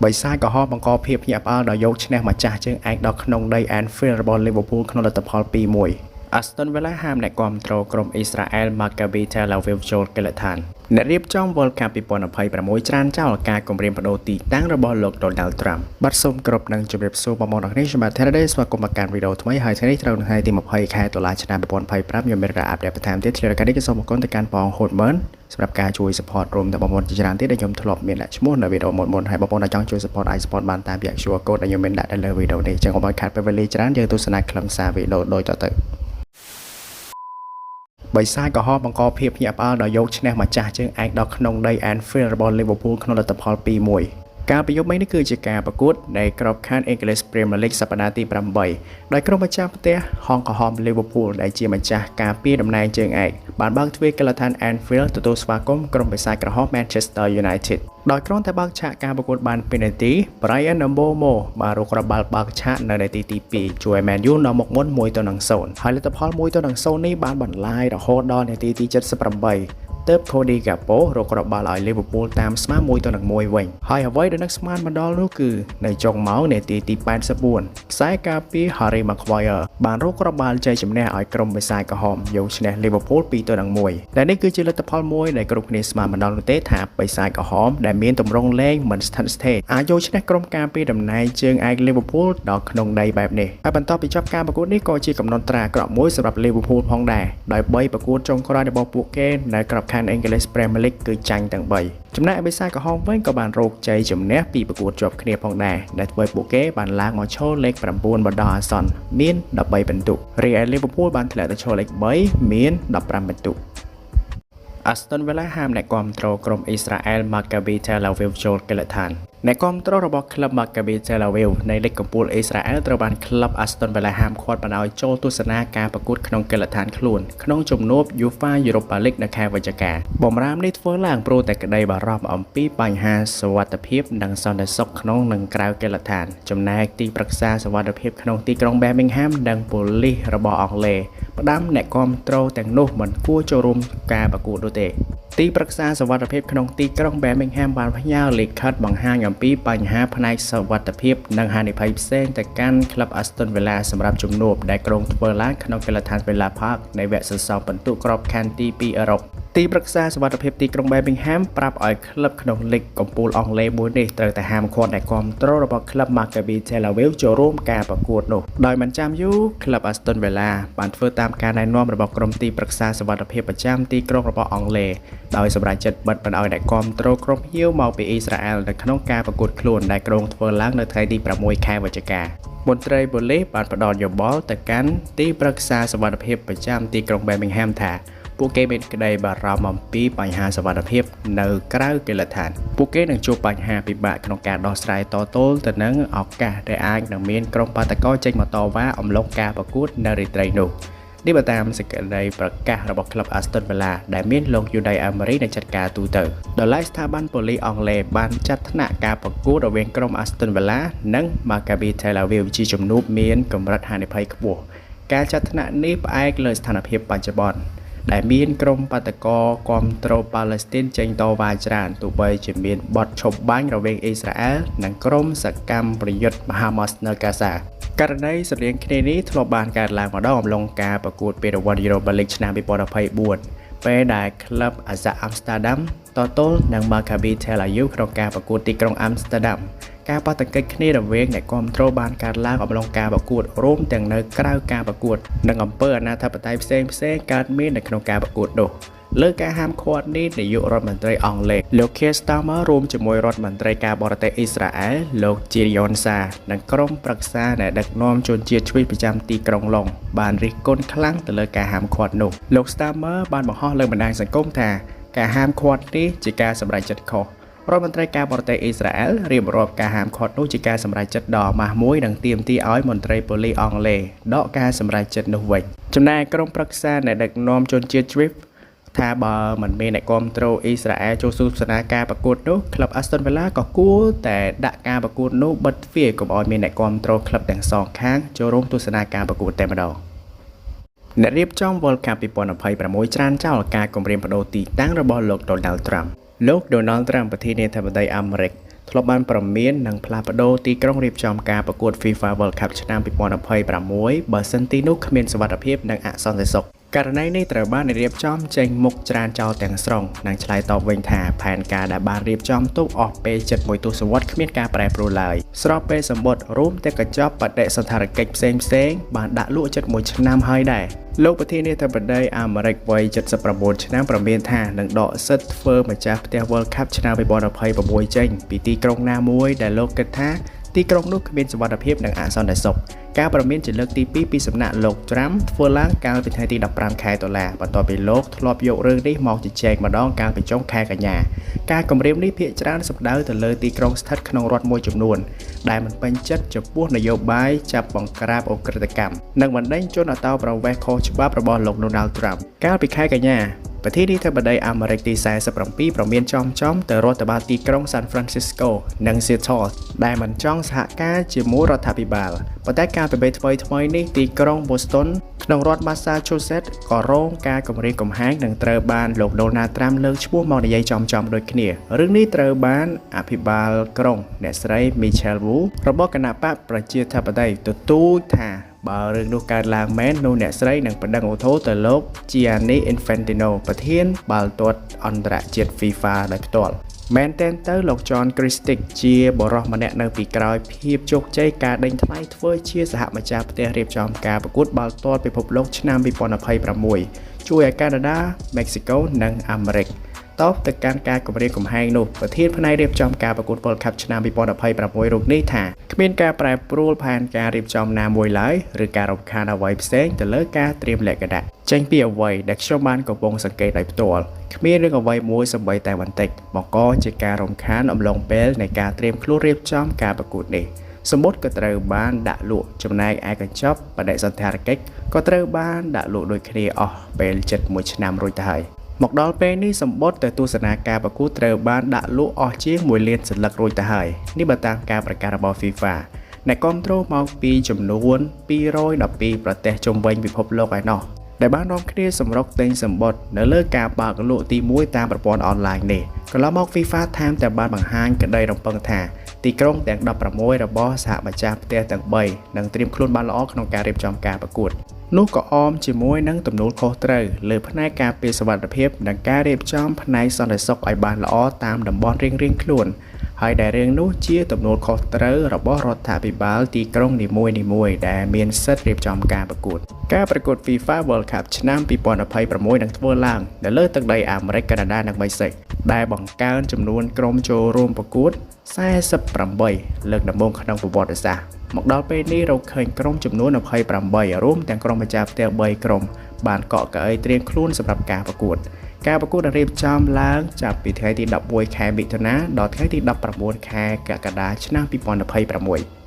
បិសាចក៏ហោះបង្កភាពញាក់ផ្អើលដោយយកឈ្នះម្ចាស់ជើងឯកដល់ក្នុងដី Anfield របស់ Liverpool ក្នុងលទ្ធផល 2-1 Aston Villa ហាមអ្នកគាំទ្រក្រុមអ៊ីស្រាអែល Maccabi Tel Aviv ចូលកិលដ្ឋានអ្នករៀបចំ World Cup 2026 ច្រានចោលការគម្រាមប្តូរទីតាំងរបស់លោក Donald Trump បាទសូមគោរពនឹងជម្រាបសួរបងប្អូនទាំងនេះខ្ញុំបាទ Teraday ស្វាគមន៍មកកាន់វីដេអូថ្មីហើយថ្ងៃនេះត្រូវនៅថ្ងៃទី20 ខែតុលាឆ្នាំ 2025ខ្ញុំមានការអាប់ដេតបន្ថែមទៀតជារការនេះសូមអរគុណទៅកាន់បងហូតមើលសម្រាប់ការជួយ support រួមទាំងបងប្អូនជាច្រើនទៀតដែលខ្ញុំធ្លាប់មានដាក់ឈ្មោះនៅវីដេអូមុនហើយបងប្អូនដែលចង់ជួយ support អាច support បានតាមរយៈ QR code ដែលខ្ញុំមានដាក់នៅលើវីដេអូនេះចឹងកុំឲ្យខាតពេលវេលាច្រើនយើងទស្សនាខ្លឹមសារវីដេអូដូចតទៅបិសាចក៏ហោះបង្កភាពញាក់ផ្អើលដោយយកឈ្នះម្ចាស់ជើងឯកដល់ក្នុងដី Anfield របស់ Liverpool ក្នុងលទ្ធផល 2-1 ការប្រយុទ្ធនេះគឺជាការប្រកួតនៃក្របខ័ណ្ឌ English Premier League សប្តាហ៍ទី 8 ដោយក្រុមម្ចាស់ផ្ទះហងក្រហម Liverpool ដែលជាម្ចាស់ការពារតំណែងជើងឯកបានបើកទ្វារកិលដ្ឋាន Anfield ទទួលស្វាគមន៍ក្រុមបិសាចក្រហម Manchester United ដោយគ្រាន់តែបើកឆាកការប្រកួតបាន2នាទី Brian Mbeumo បានរករបល់បើកឆាកនៅនាទីទី 2 ជួយ Man U នាំមុខមុន 1-0 ហើយលទ្ធផល 1-0 នេះបានបន្លាយរហូតដល់នាទីទី 78 ទើប Cody Gakpo រករបល់ឲ្យ Liverpool តាមស្មើ 1-1 វិញហើយអ្វីដែលនឹកស្មានមកដល់នោះគឺនៅចុងម៉ោងនាទីទី 84 ខ្សែការពារ Harry Maguire បានរករបល់ជ័យជំនះឲ្យក្រុមបិសាចក្រហមយកឈ្នះ Liverpool 2-1 ដែលនេះគឺជាលទ្ធផលមួយដែលគ្រប់គ្នាស្មានមកដល់នោះទេថាបិសាចក្រហមដែលមានទម្រង់លេងមិនស្ថិតស្ថេរអាចយកឈ្នះក្រុមការពារតំណែងជើងឯក Liverpool ដល់ក្នុងដីបែបនេះហើយបន្ទាប់ពីចប់ការប្រកួតនេះក៏ជាកំណត់ត្រាអាក្រក់មួយសម្រាប់ Liverpool ផងដែរដោយ3ប្រកួតចុងក្រោយរបស់ពួកគេនៅក្របខ័ណ្ឌ English Premier League គឺចាញ់ទាំង3ចំណែកបិសាចក្រហមវិញក៏បានរកជ័យជំនះពីប្រកួតជាប់គ្នាផងដែរដែលធ្វើឲ្យពួកគេបានឡើងមកឈរលេខ 9 បណ្ដោះអាសន្នមាន13ពិន្ទុរីឯ Liverpool បានធ្លាក់ទៅឈរលេខ 3 មាន15ពិន្ទុ Aston Villa ហាមអ្នកគាំទ្រក្រុមអ៊ីស្រាអែល Maccabi Tel Aviv ចូលកិលដ្ឋានអ្នកគាំទ្ររបស់ក្លឹប Maccabi Tel Aviv នៃលីកកំពូលអ៊ីស្រាអែលត្រូវបានក្លឹប Aston Villa ហាមឃាត់បណ្ដោយចូលទស្សនាការប្រកួតក្នុងកិលដ្ឋានខ្លួនក្នុងជំនួប UEFA Europa League នៅខែវិច្ឆិកាបម្រាមនេះធ្វើឡើងព្រោះតែក្តីបារម្ភអំពីបញ្ហាសុវត្ថិភាពនិងសន្តិសុខក្នុងនិងក្រៅកិលដ្ឋានចំណែកទីប្រឹក្សាសុវត្ថិភាពក្នុងទីក្រុង Birmingham និងប៉ូលីសរបស់អង់គ្លេសផ្ដាំអ្នកគាំទ្រទាំងនោះមិនគួរចូលរួមការប្រកួតនោះទេទីប្រឹក្សាសុវត្ថិភាពក្នុងទីក្រុង Birmingham បានផ្ញើលិខិតបង្ហាញអំពីបញ្ហាផ្នែកសុវត្ថិភាពនិងហានិភ័យផ្សេងទៅកាន់ក្លឹប Aston Villa សម្រាប់ជំនួបដែលក្រុងធ្វើឡើងក្នុងកិលដ្ឋាន Villa Park នៃវគ្គសន្សំពិន្ទុក្របខ័ណ្ឌទី 2 អឺរ៉ុបទីប្រឹក្សាសុវត្ថិភាពទីក្រុង Birmingham ប្រាប់ឲ្យក្លឹបក្នុងលីកកំពូលអង់គ្លេសមួយនេះត្រូវតែហាមឃាត់អ្នកគាំទ្ររបស់ក្លឹប Maccabi Tel Aviv ចូលរួមការប្រកួតនោះដោយមិនចាំយូរក្លឹប Aston Villa បានធ្វើតាមការណែនាំរបស់ក្រុមទីប្រឹក្សាសុវត្ថិភាពប្រចាំទីក្រុងរបស់អង់គ្លេសដោយសម្រេចចិត្តបិទបណ្ដោយអ្នកគាំទ្រក្រុមហៀវមកពីអ៊ីស្រាអែលនៅក្នុងការប្រកួតខ្លួនដែលក្រុងធ្វើឡើងនៅថ្ងៃទី 6 ខែវិច្ឆិកាមន្ត្រីប៉ូលីសបានផ្ដល់យោបល់ទៅកាន់ទីប្រឹក្សាសុវត្ថិភាពប្រចាំទីក្រុង Birmingham ថាពួកគេមានក្តីបារម្ភអំពីបញ្ហាសុវត្ថិភាពនៅក្រៅកិលដ្ឋានពួកគេនឹងជួបបញ្ហាពិបាកក្នុងការដោះស្រាយតទល់ទៅនឹងឱកាសដែលអាចនឹងមានក្រុមបាតុករចេញមកតវ៉ាអំឡុងការប្រកួតនៅរាត្រីនោះនេះបើតាមសេចក្តីប្រកាសរបស់ក្លឹប Aston Villa ដែលមានលោក Unai Emery នៃចាត់ការទូទៅដោយឡែកស្ថាប័នប៉ូលីសអង់គ្លេសបានចាត់ថ្នាក់ការប្រកួតរវាងក្រុម Aston Villa និង Maccabi Tel Aviv ជាជំនួបមានកម្រិតហានិភ័យខ្ពស់ការចាត់ថ្នាក់នេះផ្អែកលើស្ថានភាពបច្ចុប្បន្នដែលមានក្រុមបាតុករគាំទ្រប៉ាឡេស្ទីនចេញតវ៉ាច្រើនទោះបីជាមានបទឈប់បាញ់រវាងអ៊ីស្រាអែលនិងក្រុមសកម្មប្រយុទ្ធ Hamas នៅកាហ្សាករណីស្រដៀងគ្នានេះធ្លាប់បានកើតឡើងម្ដងអំឡុងការប្រកួតពានរង្វាន់ Europa League ឆ្នាំ 2024 ពេលដែលក្លឹប Ajax Amsterdam តទល់នឹង Maccabi Tel Aviv ក្នុងការប្រកួតទីក្រុង Amsterdam ការប៉ះទង្គិចគ្នារវាងអ្នកគាំទ្របានកើតឡើងអំឡុងការប្រកួតរួមទាំងនៅក្រៅការប្រកួតនិងអំពើអនាធិបតេយ្យផ្សេងៗកើតមាននៅក្នុងការប្រកួតនោះលើការហាមឃាត់នេះនាយករដ្ឋមន្ត្រីអង់គ្លេសលោក Keir Starmer រួមជាមួយរដ្ឋមន្ត្រីការបរទេសអ៊ីស្រាអែលលោក Gideon Saar និងក្រុមប្រឹក្សាដែលដឹកនាំជនជាតិជ្វីប្រចាំទីក្រុងឡុងបានរិះគន់ខ្លាំងទៅលើការហាមឃាត់នោះលោក Starmer បានបង្ហោះលើបណ្ដាញសង្គមថាការហាមឃាត់នេះជាការសម្រេចចិត្តខុសរដ្ឋមន្ត្រីការបរទេសអ៊ីស្រាអែលរៀបរាប់ការហាមឃាត់នោះជាការសម្រេចចិត្តដ៏អាម៉ាស់មួយនិងទាមទារឲ្យមន្ត្រីប៉ូលីសអង់គ្លេសដកការសម្រេចចិត្តនោះវិញចំណែកក្រុមប្រឹក្សាដែលដឹកនាំជនជាតិជ្វីថាបើមិនមានអ្នកគាំទ្រអ៊ីស្រាអែលចូលទស្សនាការប្រកួតនោះក្លឹប Aston Villa ក៏គួរតែដាក់ការប្រកួតនោះបិទទ្វារកុំឲ្យមានអ្នកគាំទ្រក្លឹបទាំងសងខាងចូលរួមទស្សនាការប្រកួតតែម្ដងអ្នករៀបចំ World Cup 2026 ច្រានចោលការគម្រាមប្តូរទីតាំងរបស់លោក Donald Trump លោក Donald Trump ប្រធានាធិបតីអាមេរិក ធ្លាប់បានប្រមាននិងផ្លាស់ប្ដូរទីក្រុងរៀបចំការប្រកួត FIFA World Cup ឆ្នាំ2026បើសិនទីនោះគ្មានសុវត្ថិភាពនិងអសន្តិសុខករណីនេះត្រូវបានរៀបចំចេញមុខច្រានចោលទាំងស្រុងនិងឆ្លើយតបវិញថាផែនការដែលបានរៀបចំទុកអស់ពេលជិត1ទសវត្សរ៍គ្មានការប្រែប្រួលឡើយស្របពេលសម្បត្តិរួមទាំងកញ្ចប់បដិសណ្ឋារកិច្ចផ្សេងៗបានដាក់លក់ជិត1ឆ្នាំហើយដែរលោកប្រធានាធិបតីអាមេរិកវ័យ79ឆ្នាំប្រមានថានឹងដកសិទ្ធិធ្វើម្ចាស់ផ្ទះ World Cup ឆ្នាំ2026ចេញពីទីក្រុងណាមួយដែលលោកគិតថាទីក្រុងនោះគ្មានសុវត្ថិភាពនិងអសន្តិសុខការប្រមានជាលើកទី2ពីសំណាក់លោក Trump ធ្វើឡើងកាលពីថ្ងៃទី15ខែតុលាបន្ទាប់ពីលោកធ្លាប់យករឿងនេះមកជជែកម្ដងកាលពីចុងខែកញ្ញាការគម្រាមនេះភាគច្រើនសំដៅទៅលើទីក្រុងស្ថិតក្នុងរដ្ឋមួយចំនួនដែលមិនពេញចិត្តចំពោះនយោបាយចាប់បង្ក្រាបអ ுக ្រិតកម្មនិងបណ្ដេញជនអតោប្រវេសន៍ខុសច្បាប់របស់លោក Donald Trump កាលពីខែកញ្ញាប្រធានាធិបតីអាមេរិកទី47ប្រមានចំទៅរដ្ឋបាលទីក្រុង San Francisco និង Seattle ដែលមិនចង់សហការជាមួយរដ្ឋាភិបាលប៉ុន្តែការពិភាក្សាថ្មីនេះទីក្រុង Boston ក្នុងរដ្ឋ Massachusetts ក៏រងការគំរាមកំហែងនិងត្រូវបានលោក Donald Trump លើកឈ្មោះមកនិយាយចំដូចគ្នារឿងនេះត្រូវបានអភិបាលក្រុងអ្នកស្រី Michelle Wu របស់គណៈបកប្រជាធិបតេយ្យទទូចថាបើរឿងនោះកើតឡើងមែននោះអ្នកស្រីនឹងបណ្ដឹងឧទ្ធរណ៍ទៅលោក Gianni Infantino ប្រធានបាល់ទាត់អន្តរជាតិ FIFA ដោយផ្ទាល់មែនទែនទៅលោក John Christie ជាបរិសម្នាក់នៅពីក្រោយភាពជោគជ័យការដេញថ្លៃធ្វើជាសហម្ចាស់ផ្ទះរៀបចំការប្រកួតបាល់ទាត់ពិភពលោកឆ្នាំ2026ជួយឲ្យកាណាដា Mexico និងអាមេរិកតបទៅកាន់ការគម្រាមកំហែងនោះប្រធានផ្នែករៀបចំការប្រកួត World Cup ឆ្នាំ2026រូបនេះថាគ្មានការប្រែប្រួលផែនការរៀបចំណាមួយឡើយឬការរំខានអ្វីផ្សេងទៅលើការត្រៀមលក្ខណៈចេញពីអ្វីដែលខ្ញុំបានកំពុងសង្កេតដោយផ្ទាល់គ្មានរឿងអ្វីមួយសម្បីតែបន្តិចបង្កជាការរំខានអំឡុងពេលនៃការត្រៀមខ្លួនរៀបចំការប្រកួតនេះសមុទ្រក៏ត្រូវបានដាក់លក់ចំណែកឯកញ្ចប់បដិសណ្ឋារកិច្ចក៏ត្រូវបានដាក់លក់ដូចគ្នាអស់ពេលជិត1ឆ្នាំរួចទៅហើយមកដល់ពេលនេះសម្បត្តិទៅទស្សនាការប្រកួតត្រូវបានដាក់លក់អស់ជាង1លានសន្លឹករួចទៅហើយនេះបើតាមការប្រកាសរបស់ FIFA អ្នកគាំទ្រមកពីចំនួន212ប្រទេសជុំវិញពិភពលោកឯណោះដែលបាននាំគ្នាសម្រុកទិញសម្បត្តិនៅលើការបើកលក់ទី1តាមប្រព័ន្ធអនឡាញនេះកន្លងមក FIFA ថែមទាំងបានបង្ហាញក្តីរំពឹងថាទីក្រុងទាំង16របស់សហម្ចាស់ផ្ទះទាំង3នឹងត្រៀមខ្លួនបានល្អក្នុងការរៀបចំការប្រកួតនោះក៏អមជាមួយនឹងទំនួលខុសត្រូវលើផ្នែកការពារសុវត្ថិភាពនិងការរៀបចំផ្នែកសន្តិសុខឲ្យបានល្អតាមតំបន់រៀងៗខ្លួនហើយដែលរឿងនោះជាទំនួលខុសត្រូវរបស់រដ្ឋាភិបាលទីក្រុងនីមួយៗដែលមានសិទ្ធិរៀបចំការប្រកួតការប្រកួត FIFA World Cup ឆ្នាំ2026នឹងធ្វើឡើងនៅលើទឹកដីអាមេរិកកាណាដានិងមេក្សិកដែលបង្កើនចំនួនក្រុមចូលរួមប្រកួត48លើកដំបូងក្នុងប្រវត្តិសាស្ត្រមកដល់ពេលនេះរកឃើញក្រុមចំនួន28រួមទាំងក្រុមម្ចាស់ផ្ទះ3ក្រុមបានកក់កៅអីត្រៀមខ្លួនសម្រាប់ការប្រកួតការប្រកួតនឹងរៀបចំឡើងចាប់ពីថ្ងៃទី11ខែមិថុនាដល់ថ្ងៃទី19ខែកក្កដាឆ្នាំ2026